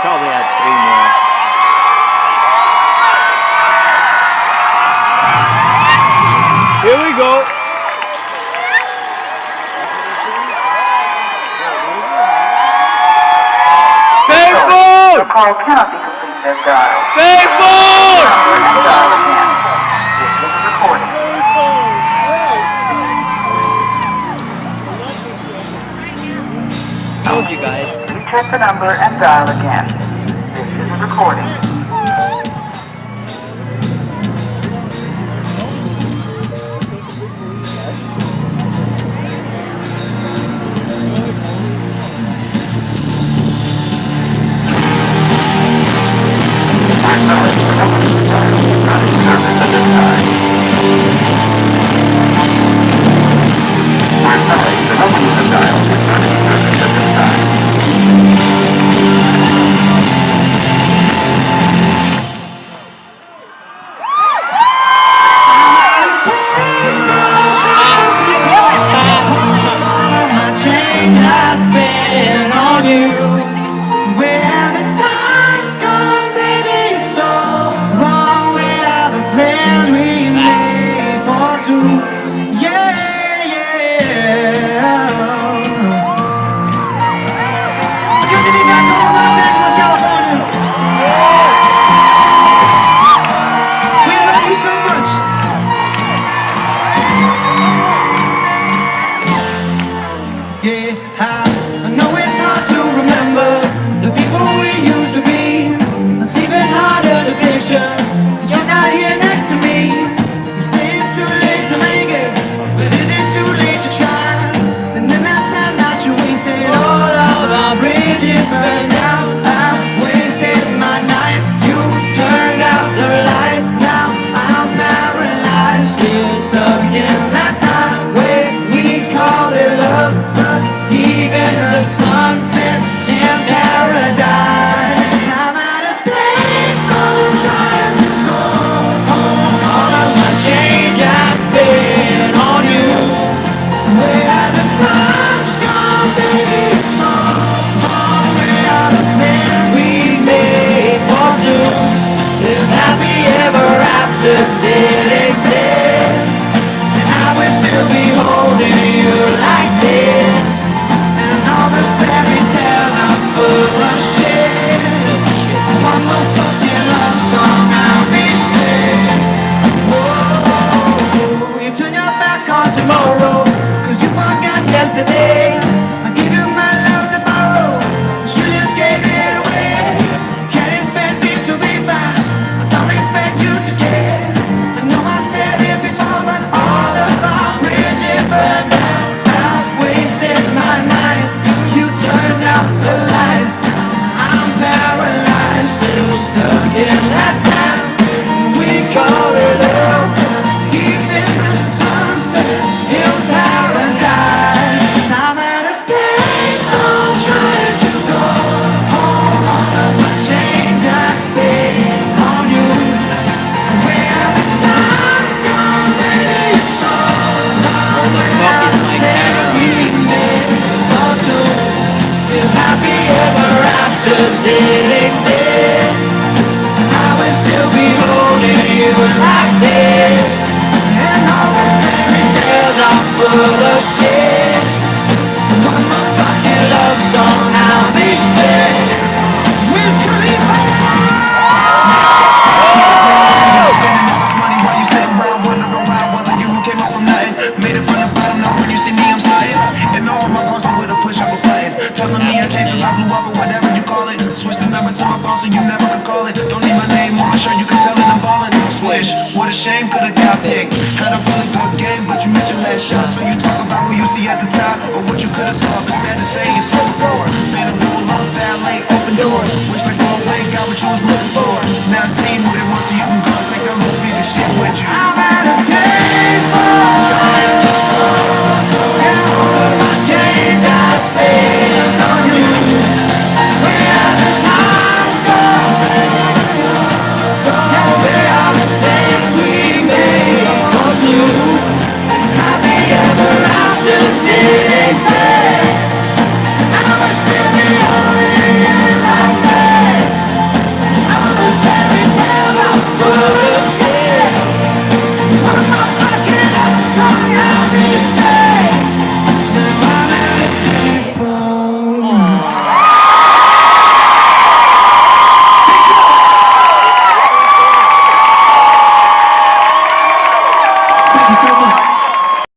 probably had 3 more. Here we go. Payphone! The call cannot be completed as dialed. Payphone! And dial again. This is recording. Told you guys. Recheck the number and dial again. This is a recording. What a shame, could've got picked. Had a really good game, but you missed your last shot. So you talk about who you see at the top, or what you could've saw. But sad to say, you swept the floor. Made a roll up, valet, open doors. Wish I go away, got what you was looking for.